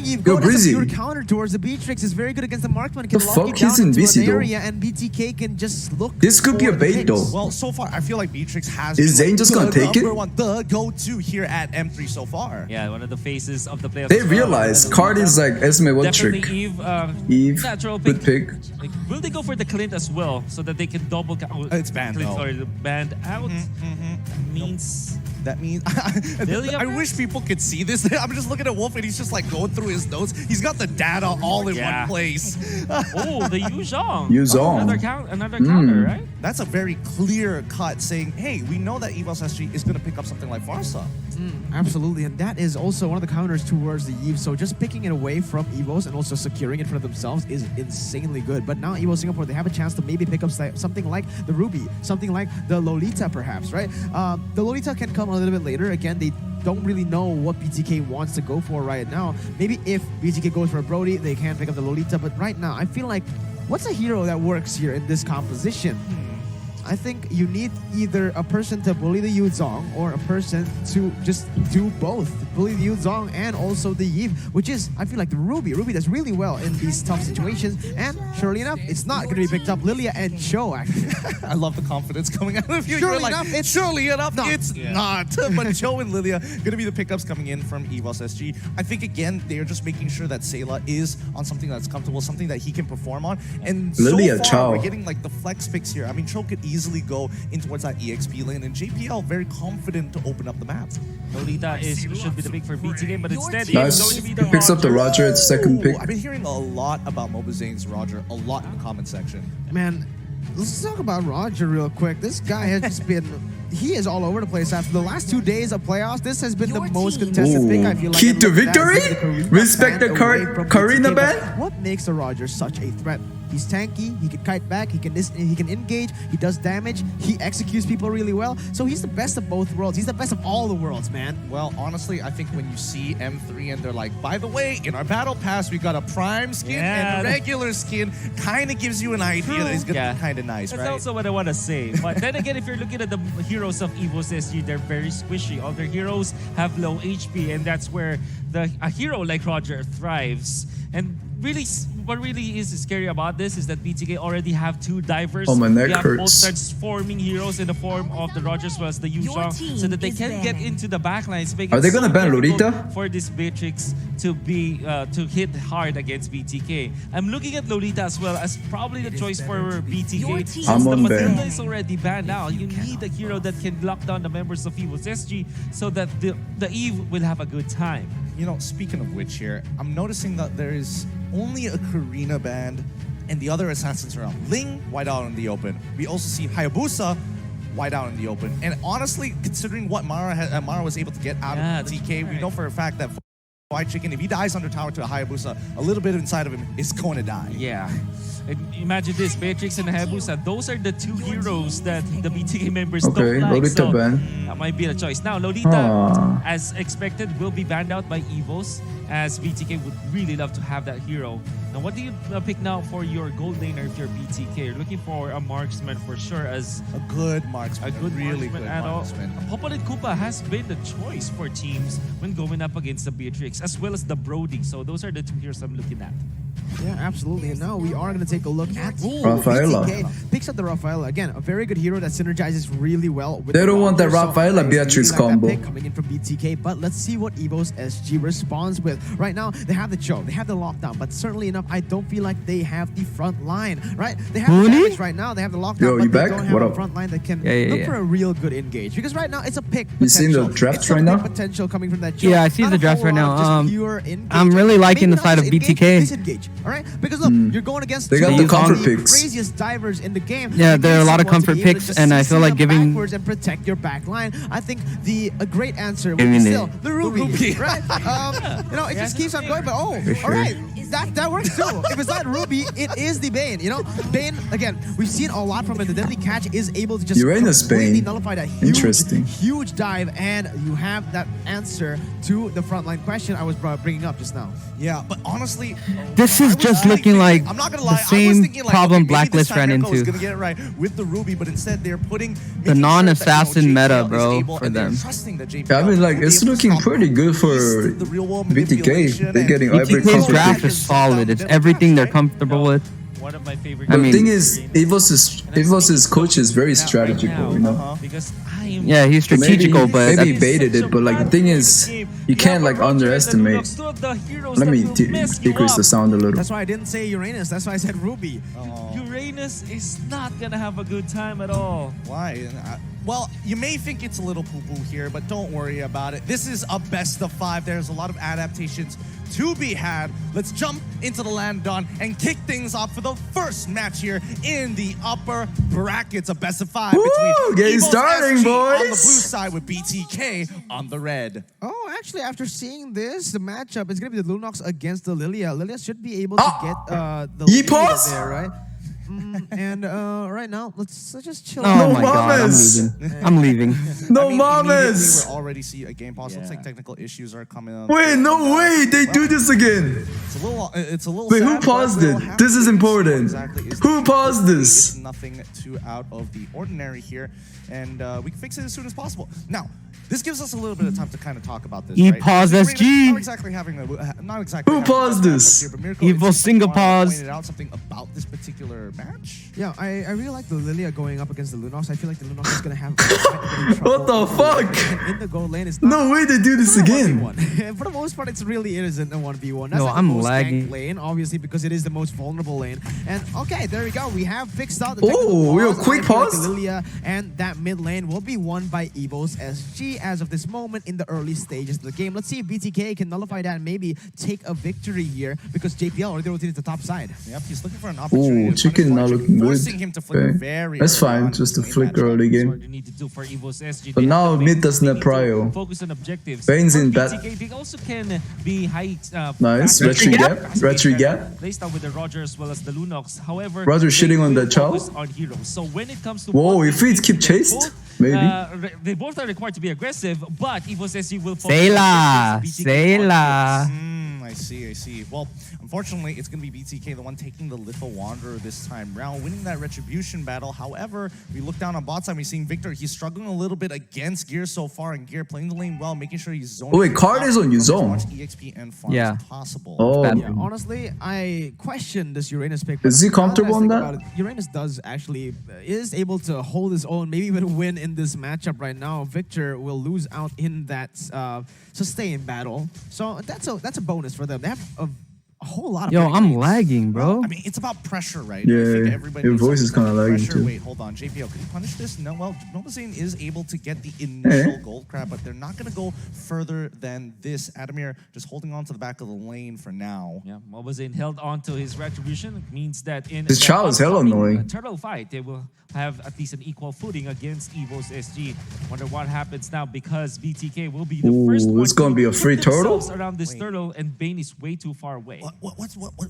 Considering you've got as a pure counter towards the Beatrix is very good against the marksman. Can lock you down into an area and BTK can just look. This could be a bait though. Well, so far I feel like Beatrix has. Is Zane just gonna take it? The go-to here at M3 so far. Yeah, one of the faces of the playoffs. They realize card is like Esme one trick. Eve, natural good pick. Like, will they go for the Clint as well so that they can double count? It's banned. Sorry, banned out. That means I wish people could see this. I'm just looking at Wolf and he's just like going through his notes. He's got the data all in one place. Oh, the Yu Zhong. Another counter, right? That's a very clear cut saying, hey, we know that EVOS SG is going to pick up something like Farsa. Absolutely, and that is also one of the counters towards the Eve. So just picking it away from EVOS and also securing it for themselves is insanely good. But now EVOS Singapore, they have a chance to maybe pick up something like the Ruby, something like the Lolita perhaps, right? The Lolita can come a little bit later. Again, they don't really know what BTK wants to go for right now. Maybe if BTK goes for a Brody, they can pick up the Lolita. But right now, I feel like, what's a hero that works here in this composition? I think you need either a person to bully the Yu Zhong or a person to just do both. Bully the Yu Zhong and also the Eve, which is, I feel like the Ruby. Ruby does really well in these tough situations. And surely enough, it's not going to be picked up. Lilia and Cho, actually. I love the confidence coming out of you. Surely enough, it's not. But Cho and Lilia going to be the pickups coming in from EVOS SG. I think, again, they're just making sure that Sayla is on something that's comfortable, something that he can perform on. And Lilia, so far, Cho. we're getting like the flex picks here. I mean, Cho could easily go in towards that EXP lane, and JPL very confident to open up the map. Lolita should be the pick for BTK, but instead nice. he's going to be the Picks up the Roger at second pick. I've been hearing a lot about MOBAZANE's Roger, a lot in the comment section. Man, let's talk about Roger real quick. This guy has just been... He is all over the place. After the last 2 days of playoffs, this has been the most contested pick, I feel like. Key to victory? Respect the Karina ban? What makes the Roger such a threat? He's tanky, he can kite back, he can engage, he does damage, he executes people really well. So he's the best of both worlds. He's the best of all the worlds, man. Well, honestly, I think when you see M3 and they're like, by the way, in our battle pass, we got a prime skin and a regular skin, kind of gives you an idea that he's going to be kind of nice, That's right? also what I want to say. But then again, if you're looking at the heroes of EVOS SG, they're very squishy. All their heroes have low HP, and that's where a hero like Roger thrives. And really, what really is scary about this is that BTK already have 2 divers. Oh, my neck have hurts. both transforming heroes in the form of the Roger as well as the Yu Zhong, so that they can get into the backlines. Are they gonna ban Lolita? For this Beatrix to be to hit hard against BTK. I'm looking at Lolita as well as probably the choice for BTK. Since the Matilda is already banned now, you need a hero that can lock down the members of EVOS SG so that the Eve will have a good time. You know, speaking of which here, I'm noticing that there is only a Karina band and the other assassins are out. Ling, white out in the open. We also see Hayabusa, white out in the open. And honestly, considering what Mara was able to get out of BTK, we know for a fact that White Chicken, if he dies under tower to a Hayabusa, a little bit inside of him is going to die. Yeah. Imagine this, Beatrix and Hayabusa, those are the 2 heroes that the BTK members don't like. Lolita so ban. That might be the choice. Now, Lolita, as expected, will be banned out by EVOS, as BTK would really love to have that hero. Now, what do you pick now for your gold laner if you're BTK? You're looking for a marksman for sure, as a good marksman, really good marksman. Popolit Koopa has been the choice for teams when going up against the Beatrix, as well as the Brody. So those are the 2 heroes I'm looking at. Yeah, absolutely. And now we are going to take a look at Rafaela. BTK picks up the Rafaela. Again, a very good hero that synergizes really well with They don't want that Rafaela Beatrix combo. That coming in from BTK, but let's see what EVOS SG responds with. Right now, they have the choke, they have the lockdown, but certainly enough, I don't feel like they have the front line, right? They have the damage right now, they have the lockdown, but they don't have a front line that can look for a real good engage. Because right now, it's a pick potential. You seen the draft right now? Potential coming from that choke. Yeah, I see the draft right now. I'm really liking the side of BTK. Disengage. All right, because look, you're going against they got the comfort picks. Craziest divers in the game. Yeah, there are a lot of comfort picks, and I feel like giving backwards and protect your back line. I think a great answer would be still the Ruby, right? You know, it just keeps on going. But all right, that works too. If it's not Ruby, it is the Bane. You know, Bane again. We've seen a lot from him in the Deadly catch is able to just Uranus completely Bane. nullify that huge, Interesting. huge dive, and you have that answer to the frontline question I was bringing up just now. Yeah, but honestly, This is just looking like I'm not gonna the lie, I was same thinking like, problem okay, maybe Blacklist this time ran Mirko is into. gonna get it right with the Ruby, but instead they're putting The non-assassin meta, bro, JPL for them. Trusting that JPL Yeah, I mean, like, will be it's able to looking stop pretty good for the real world BTK. manipulation They're and getting every BTK's conflict. draft is solid. It's everything they're comfortable with. One of my favorite. I The mean- thing is, EVOS's coach is very strategical, you know. Because I am Yeah, he's strategical, but maybe that's- he baited it, but like the thing is, you can't like underestimate. Let me decrease the sound a little. That's why I didn't say Uranus. That's why I said Ruby. Uranus is not gonna have a good time at all. Why? Well, you may think it's a little poo-poo here, but don't worry about it. This is a best of 5. There's a lot of adaptations to be had. Let's jump into the land done and kick things off for the first match here in the upper brackets. A best of 5 Woo! between Getting EVOS starting, SG on the blue boys. side with BTK on the red. Oh, actually, after seeing this, the matchup is going to be the Lunox against the Lilia. Lilia should be able to get the lead EVOS? there, right? And right now, let's just chill Oh out. my god, I'm mamas. leaving. I'm leaving. No I mean, mamas! immediately we already see a game pause. Looks Yeah. like technical issues are coming on. Wait, no way! They do this again! It's a little Wait, sad, who but paused we'll it? have This to is see what important. exactly is Who the paused issue. this? It's nothing too out of the ordinary here, and we can fix it as soon as possible. Now, this gives us a little bit of time to kind of talk about this. E right? pause Not SG. exactly having not exactly. Who having the paused best this? matchup here, but Mirko, Evil it's just single like you pause. pointed out something about this particular match. Yeah, I really like the Lilia going up against the Lunox. I feel like the Lunox is going to have quite a bit of trouble. What the fuck? And in the goal lane, it's not No way they do this not a again! 1v1. For the most part, it really isn't a 1v1. That's No, like I'm the most lagging. ganked lane, obviously, because it is the most vulnerable lane. And okay, there we go. We have fixed out the Oh, technical we have pause. quick I feel like pause? the Lilia and that mid lane will be won by EVOS SG as of this moment in the early stages of the game. Let's see if BTK can nullify that and maybe take a victory here because JPL already rotated to the top side. Yep, he's looking for an opportunity. Ooh, to chicken punish not Fortune, looking good. forcing him to flicker Okay. very That's early fine, on just in a the flick matchup. early That's what game. you need to do for EVOS SG. But They now have to mid make- doesn't have they need to prio. Focus on objectives. Bane's For in bat. BTK, they also can be high. Nice, fast- retry gap, fast- retry gap. Placed out with the Roger as well as the Lunox. However, Roger they shitting on will that child? focus on heroes. So when it comes to Whoa, one if it's keep they chased, both, maybe. They both are required to be aggressive, but EVOS SG will focus Say on la, objectives, BTK say on la. I see. Well, unfortunately, it's going to be BTK, the one taking the Little Wanderer this time round, winning that Retribution battle. However, we look down on bot side, we're seeing Victor. He's struggling a little bit against Gear so far, and Gear playing the lane well, making sure he's zoning. Oh, wait, Card is on your as zone. much EXP and farm Yeah. as possible. Oh, bad. Yeah, honestly, I question this Uranus pick. Is he but now comfortable I on think that? about it, Uranus does actually is able to hold his own, maybe even win in this matchup right now. Victor will lose out in that sustain battle, so that's a bonus for them. They have a whole lot of. Yo, I'm games. lagging, bro. I mean, it's about pressure, right? Yeah, I think everybody your needs voice to is kinda understand lagging pressure. too. Wait, hold on. JPL, could he punish this? No, well, MOBAZANE is able to get the initial gold crab, but they're not going to go further than this. Adamir just holding on to the back of the lane for now. Yeah, MOBAZANE held on to his retribution. It means that in This the child is hella upcoming, annoying. Turtle fight, they will have at least an equal footing against EVOS SG. Wonder what happens now because BTK will be the Ooh, first one it's gonna be a to free put turtle? themselves around this turtle, and Bane is way too far away. What,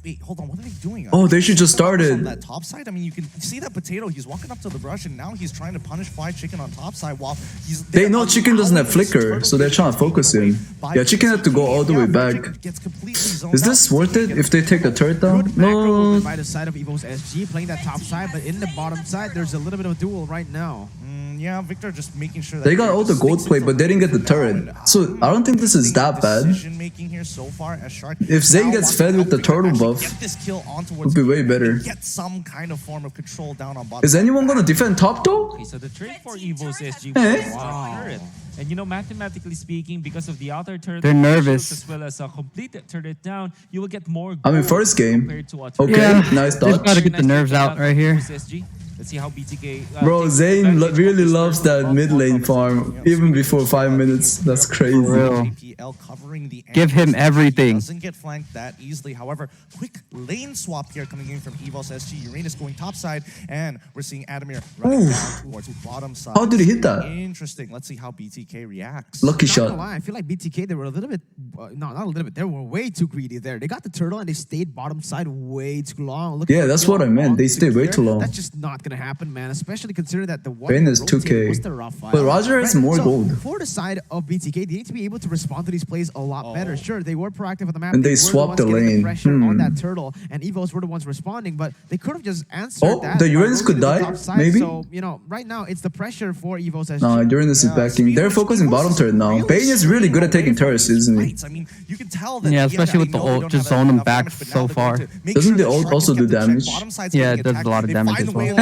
wait, hold on. What are they doing? Oh, they should just On started. that top side. I mean, you can see that potato. He's walking up to the brush, and now he's trying to punish Fly Chicken on top side while he's. They know Chicken doesn't have flicker, so they're trying to focus him. Yeah, Chicken had to go all the way back. Is this worth it if they take the turret down? Good macro No. movement by the side of EVOS SG, playing that top side, but in the bottom side, there's a little bit of a duel right now. Yeah, Victor just making sure that They got all the gold play, but they didn't get the turret. So I don't think this is that bad. Decision-making here so far as Shark If Zane now gets wants fed to with the help Victor turtle actually buff, get this kill on towards would be way Victor better. and get some kind of form of control down on bot. Is anyone gonna defend top though? Okay, so the trade for EVOS SG Eh? was a turret. And you know, mathematically speaking, because of the outer turret, They're nervous. as well as a complete turret down, you will get more. I mean, gold first game. compared to a Okay, turret. Yeah, nice just dodge. gotta get the nerves out right here. SG. Let's see how BTK. Bro, takes Zane advantage of really this loves turret that above mid lane farm, even before 5 minutes. That's crazy. real. JPL covering the Give him angles. everything. Doesn't get flanked that easily. However, quick lane swap here coming in from EVOS SG. Uranus going top side, and we're seeing Adamir running down towards bottom side. How did he hit that? Interesting. Let's see how BTK reacts. Lucky Not gonna shot. lie, I feel like BTK, they were a little bit, no, not a little bit, they were way too greedy there. They got the turtle and they stayed bottom side way too long. Look Yeah, at that's the what I kill meant. on They stayed way Secure. too long. That's just not gonna gonna happen, man. Especially considering that the one Bane is rotated 2K. was the Raphael. But Roger has more gold. For the side of BTK, they need to be able to respond to these plays a lot better. Sure, they were proactive on the map. And they were swapped the the ones getting lane. pressure on that turtle, and EVOS were the ones responding, but they could have just answered that. The by Uranus could rotating the die, top side. maybe? So, you know, right now, it's the pressure for EVOS SG. No, Uranus is backing. They're focusing bottom turret now. Bane is really good at taking turrets, isn't he? I mean, you can tell that. Yeah, especially with the ult, just zone them back so far. Doesn't the ult also do damage? Yeah, it does a lot of damage as well.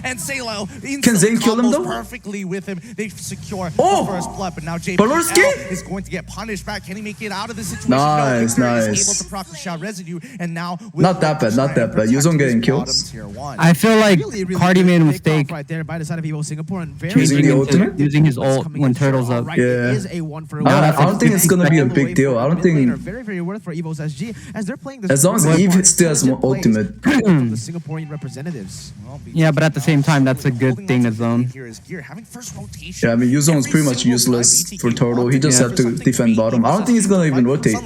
And Salo Can Zane kill him though? perfectly with him. They secure Oh! the first blood, but now Balorski? JPL is going to get punished back. Can he make it out of this situation? Nice, no, Victor is nice. able to proc the shot residue, and now Not that bad, not that bad. Yuzong getting kills. I feel like Cardi made a mistake right there by the side of EVOS Singapore, and very Using the ultimate? using his ult when Turtle's up. Right, Yeah. it is a 1 for I 1. don't think it's gonna be a big deal. I don't think. Very, very worth for EVOS SG as they're playing this. As long as Eve still has more ultimate. From the Singaporean representatives. Yeah, but at the same time, that's a good thing to zone. Yeah, I mean, Yuzong is pretty much useless for Turtle. He just have to defend bottom. I don't think he's gonna even rotate.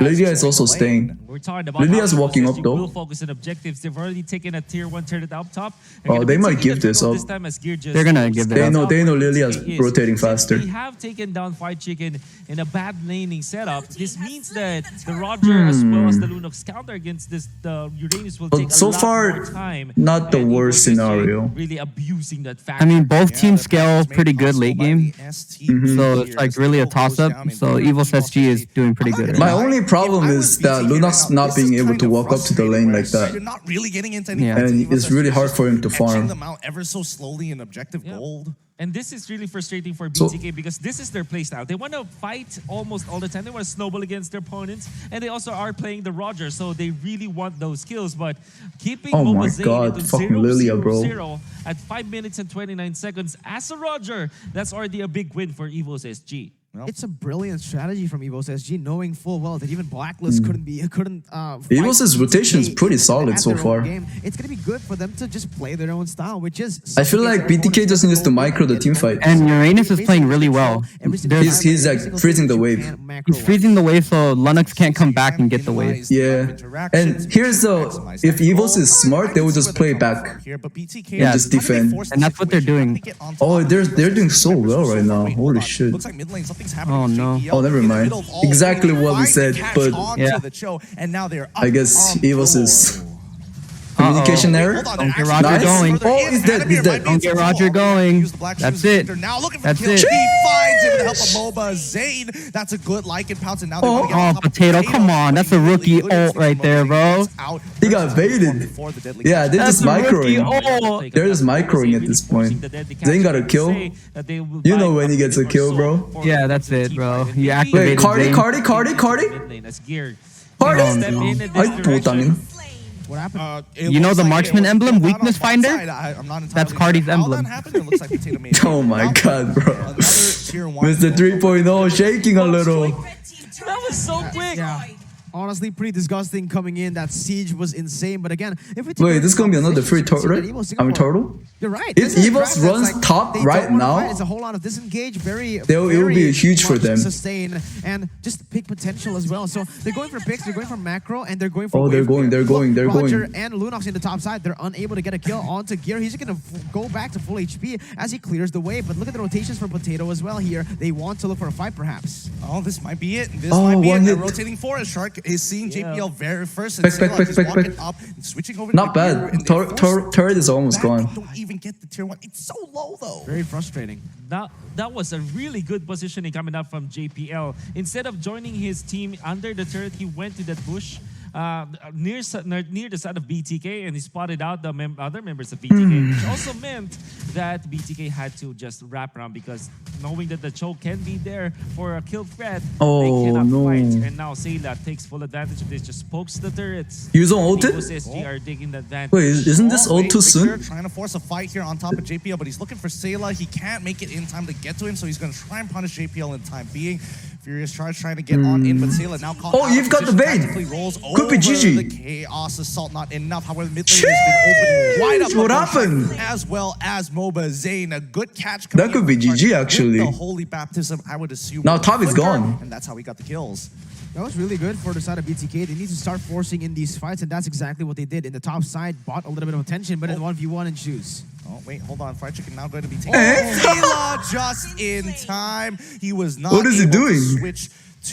Lydia is also staying. We're talking about Lydia's how walking up SSG though. will focus on objectives. They've already taken a tier 1 turret up top. Oh, they might give this up. They're gonna give it They up. know Lydia's rotating faster. They have taken down Fight Chicken in a bad laning setup. This means that the Roger as well as the Lunox counter against this the Uranus will But take so a lot far, more time. not the And worst EVOS SG scenario. Really abusing that factor. I mean, both teams scale pretty good late game, so it's like really a toss-up. So EVOS SG is doing pretty good. My Right now. only problem is that Lunox not being able to walk up to the lane like that. You're not really getting into any Yeah. fights, And EVOS it's really SG hard for him to edging farm. them out ever so slowly in objective Yeah. gold. And this is really frustrating for So- BTK because this is their playstyle. They want to fight almost all the time. They want to snowball against their opponents. And they also are playing the Roger, so they really want those kills. But keeping Oh my MOBAZANE God, into fucking 0, Lilia, 0, bro. 0 at 5 minutes and 29 seconds as a Roger, that's already a big win for EVOS SG. It's a brilliant strategy from EVOS SG, knowing full well that even Blacklist couldn't. EVOS's rotation is pretty solid so far. Game. It's gonna be good for them to just play their own style, which is. I feel like BTK just needs to micro the team fight. And Uranus is playing really well. He's like freezing the wave. He's freezing the wave, so Lunox can't come back and get the wave. Yeah. And here's the if EVOS is smart, they will just play back. Yeah, just defend. And that's what they're doing. Oh, they're doing so well right now. Holy shit. Looks like mid lane, something's happening. Oh, with no. JPL Oh, never in the mind. middle of all Exactly three, what we trying said, to catch but on yeah. to the show, and now they're I guess EVOS is communication error. Hold on, Don't they're get actually Roger going going. further Oh, in. he's dead, Adamir he's might dead. be Don't get in Roger trouble. going. Use the black That's shoes. it. They're now looking for That's the kill. it. He finds him with the help of MOBAZANE. That's a good Lycan pounce, and now they want to get on Oh, top of Potato, come on. That's a rookie ult right there, bro. He got baited. Yeah, they're just That's a rookie microing. ult. They're just microing at this point. Zane got a kill. You know when he gets a kill, bro. Yeah, that's it, bro. You Wait, activated Cardi? That's geared. Cardi? Step in this Ay, direction. putang. What happened? You know the marksman emblem, weakness finder? That's Cardi's emblem. Oh my god, bro. Mr. 3.0 shaking a little. That was so quick. Yeah. Honestly, pretty disgusting coming in. That siege was insane. But again, if we take Wait, a this is gonna be another free conversation, turret, we see right? that I mean, Singapore- turtle? You're right. If This is a EVOS draft that's runs like, top they right don't wanna now, fight. It's a whole lot of disengage, very it will be huge for much them. sustain and just pick potential as well. So they're going for picks, they're going for macro, and they're going for Oh, they're wave going, clear. they're going, they're Roger going. and Lunox in the top side, they're unable to get a kill onto Gear. He's just gonna go back to full HP as he clears the wave. But look at the rotations from Potato as well here. They want to look for a fight, perhaps. Oh, this might be it. This Oh, might be it. one They're hit. rotating Forest Shark is seeing JPL very first. And Back, Sailor back, just back, walking back. up and switching over Not to Gear, bad. and they force Turret is almost back. gone. Don't even get the tier 1. It's so low though. Very frustrating. That was a really good positioning coming up from JPL. Instead of joining his team under the turret, he went to that bush near the side of BTK, and he spotted out the other members of BTK, which also meant that BTK had to just wrap around because knowing that the choke can be there for a kill threat, Oh, they cannot no. fight. And now Sayla takes full advantage of this, just pokes the turrets. Yuzong ulted? EVOS SG are taking the advantage. Wait, isn't this ult too Victor soon? trying to force a fight here on top of JPL, but he's looking for Sayla. He can't make it in time to get to him, so he's going to try and punish JPL in time being. Furious Charge trying to get on in, but Sayla now caught Oh, out of you've got the position, bait. practically rolls Could be over GG. the Chaos Assault, not enough. However, the mid lane has been opened wide up. What on happened? Shark, as well as MOBAZANE. A good catch. That could be coming in from GG Shark actually. with the Holy Baptism, I would assume. Now top is Quicker, gone. and that's how we got the kills. That was really good for the side of BTK. They need to start forcing in these fights, and that's exactly what they did. In the top side, bought a little bit of attention, but in 1v1 and choose. Oh, wait, hold on. Fried Chicken now going to be taking Zayla just in time. He was not What is he able doing? to switch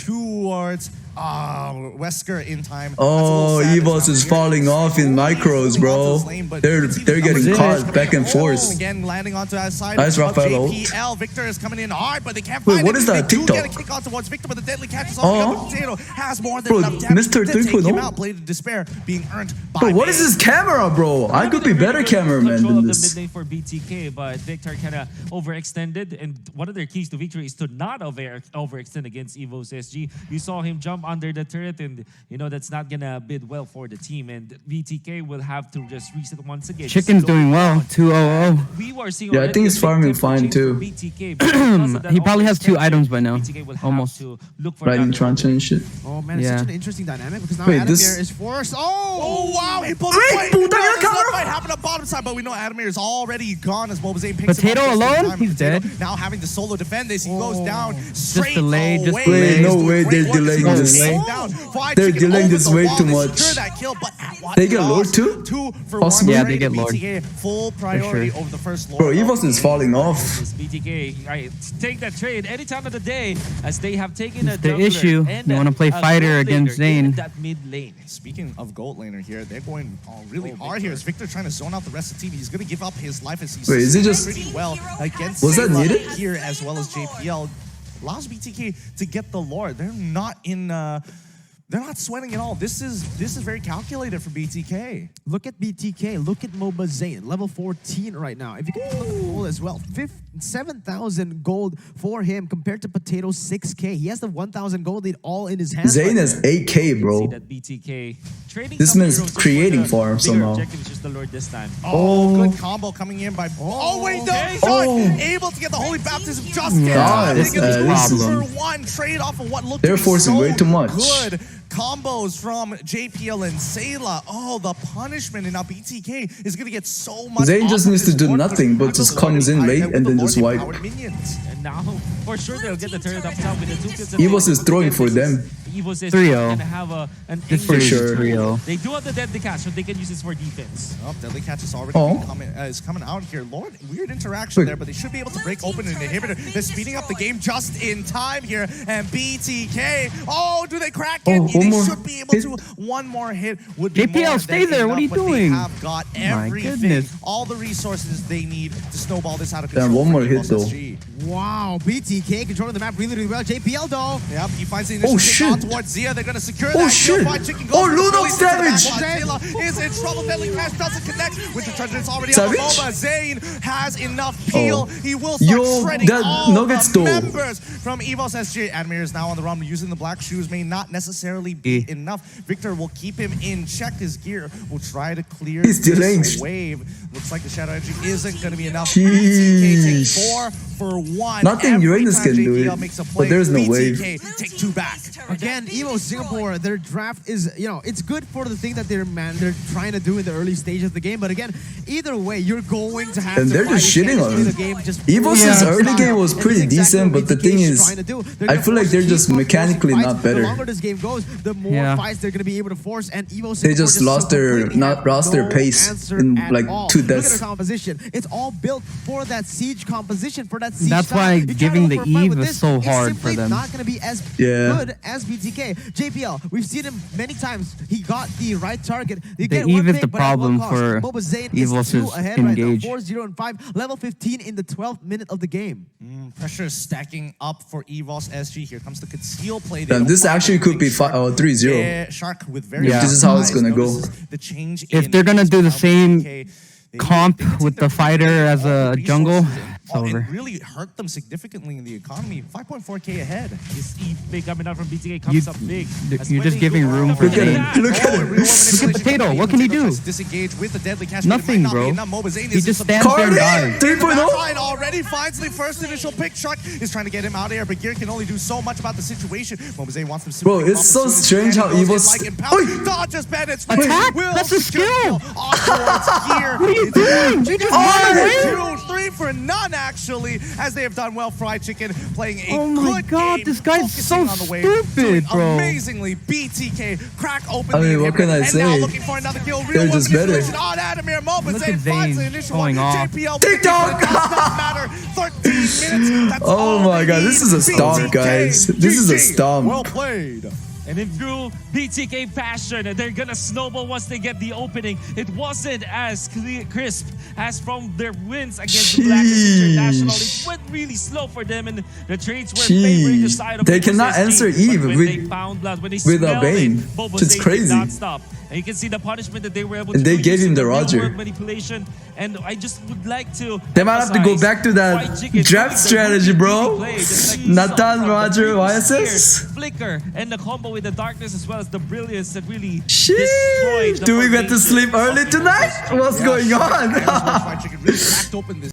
towards Wesker in time. Oh, EVOS is falling off in micros, bro. They're getting caught back and forth. Again, landing onto that side. Nice Raphael. JPL. Victor is coming in hard, but they can't Wait, find what it. is that? They do TikTok? get a kick out towards Victor, but the deadly catch is on the other potato. Has more than Bro, enough damage Mr. to take 3.0? him out. Blade of Despair being earned by Bro, what is this camera, bro? I could be better cameraman Control than of this. the mid lane for BTK, but Victor kind of overextended, and one of their keys to victory is to not overextend against EVOS SG. You saw him jump under the turret, and you know that's not gonna bid well for the team, and BTK will have to just reset once again. Chicken's doing well, 2-0-0. We were seeing Yeah, I think he's farming fine too. He probably has 2 items by now, BTK will have almost. to look for Riding another truncheon and shit. Oh man, it's Yeah. such an interesting dynamic because now Wait, Adamir this- is forced. Oh wow, he pulled Wait, away. pulled down your This camera? might happen on bottom side, but we know Adamir is already gone as MOBAZANE picks Potato him up. Just in alone? time. He's Potato dead. Now having to solo defend this, he goes down straight delayed, just away. delayed. Wait, no way, Great they're work to delaying stay this. down. Fried They're Chicken delaying over this the way wall too to much. secure that kill, but at what They get cost? lured too? 2 for Possibly. 1. Yeah, they get Straight lured. BTK, full priority sure. over the first lord. Bro, EVOS is falling off. This BTK, right, take that trade any time of the day, as they have taken a It's the jungler issue. and They wanna play a fighter gold against laner in Zayn. that mid lane. Speaking of gold laner here, they're going really hard here. Is Victor trying to zone out the rest of the team? He's going to give up his life as he's Wait, is it just- pretty well against Was that Zayla needed? here as well as JPL. Allows BTK to get the lord. They're not in. They're not sweating at all. This is very calculated for BTK. Look at BTK. Look at MOBAZANE, level 14 right now. If you can look at the gold as well, 7,000 gold for him compared to Potato's 6K. He has the 1,000 gold lead all in his hands. Zayn has 8K, See bro. that BTK trading This some man's heroes just creating the for him bigger somehow. Objective is just the Lord this time. Oh, good combo coming in by. Oh wait, no, okay. Shark Oh. able to get the holy baptism just in Nice, time. They get the this is- 2-for-1 trade off of what looked They're to be forcing so way too much. Good combos from JPL and Zayla. Oh, the punishment, and now BTK is gonna get so much. Zayn just off of needs to this do board nothing, but just comes in late and then just wipe. Minions. And now, for sure, they'll get the turret up top with the 2 kills. EVOS is throwing for them. EVOS is 3-0. going to have an This For series sure. is 3-0. They do have the deadly catch, so they can use this for defense. Oh, Deadly Catch is already Oh. is coming out here. Lord, weird interaction Wait. there, but they should be able to break open an inhibitor. They're speeding up the game just in time here. And BTK, oh, do they crack it? Oh, one They more should be able hit. to. One more hit would be JPL, more stay than there. What are you enough, but doing? They have got My everything, goodness. all the resources they need to snowball this out of Damn, control. one more for hit, EVOS though. SG. Wow, BTK controlling the map really, really well. JPL though. Yep, he finds the initial Oh, kick shit. out towards Zia. They're going to secure Oh, that. shit. Fried Chicken Oh, goes for the Lunox release into the damage. back. Taylor is in trouble. Deadly Catch doesn't connect. With the treasure, it's already Savage? on the MOBA. Zayn has enough peel. Oh. He will start Yo, shredding that all Nuggets the though. members from EVOS SG. Admir is now on the run. Using the black shoes may not necessarily be enough. Victor will keep him in check. His gear will try to clear He's delaying. this wave. Looks like the Shadow Energy isn't going to be enough. Sheesh. BTK takes 4 for 1. Nothing Every Uranus time can do JPL it, makes a but play, there's no BTK take 2 back. Again, EVO Singapore, their draft is, it's good for the thing that they're trying to do in the early stages of the game. But again, either way, you're going to have And to they're just fight shitting against on the him. game just EVOS' full early style. game was And pretty this is exactly decent, what but the BTK thing is is, trying to do. I They're gonna feel like force they're keep just on mechanically forcing not fights. better. The longer this game goes, the more Yeah. fights they're going to be able to force. And EVO They Singapore just lost their completely have roster no pace answer in at like all. 2 Look at deaths. their composition. It's all built for that siege composition, for that siege That's style. why You try to giving look the for a fight Eve with is this, so it's hard for simply them. not going to be as Yeah. good as BTK. JPL, we've seen him many times. He got the right target. You The get one Eve is pick, the but at what problem cost? for MOBAZANE EVOS is 2 is ahead right now. engage. 4-0 and 5. Level 15 in the 12th minute of the game. Pressure is stacking up for EVOS SG. Here comes the conceal play. Damn, this actually could be 3-0. Yeah, Shark with very Yeah. This is how it's gonna go. notices the change If in they're gonna do the same BTK. They comp take with the their fighter as all a the jungle, resources it's and over. it really hurt them significantly in the economy. 5.4K ahead. This Eve big coming out from BTK comes up big. That's You're when just they giving go room up for Look at Zayn. him. Look at him. Look at Potato. What can he do? Disengage with the deadly catch. Nothing, bro. He just stands there and dies. 3.0. Already finds the first initial pick. Shark is trying to get him out of here, but Gear can only do so much about the situation. MOBAZANE wants them. Bro, it's so strange how EVOS. Oi! Dodges Bennett's Attack? That's a skill. Gear. What are you doing? You just run away. 3 for none, actually, as they have done well. Fried Chicken playing a Oh my good God, game, this guy's focusing so on the wave, stupid, doing bro. amazingly. BTK crack open I mean, the what can I inhibitor, and now say? looking for another kill. They're Real just one better. manipulation on Adamir. Look at MOBAZANE finds the Vayne initial going one. off. JPL TikTok! it does not matter. 13 minutes. That's Oh all my they God, need. this is a stomp, BTK, guys. This is a GG. stomp. Well played. And in true BTK fashion, they're gonna snowball once they get the opening. It wasn't as crisp as from their wins against the Blacklist International. It went really slow for them, and the trades were favoring the side of They EVOS cannot SG. answer But Eve when with- they found blood, when they with a smelled Bane. it, Bobo It's Zane crazy. did not stop. And you can see the punishment that they were able And to they do gave him using the real Roger. world manipulation. And I just would like to They might have to go emphasize back to that Fried Chicken draft doing the strategy, rookie bro. play, just like we saw Nathan, from the Roger, previous YSS. years. Flicker and the combo with the darkness as well as the brilliance that really Sheesh. destroyed the Do we get to formation sleep early of tonight? EVOS. What's going on? Fried Chicken really cracked open this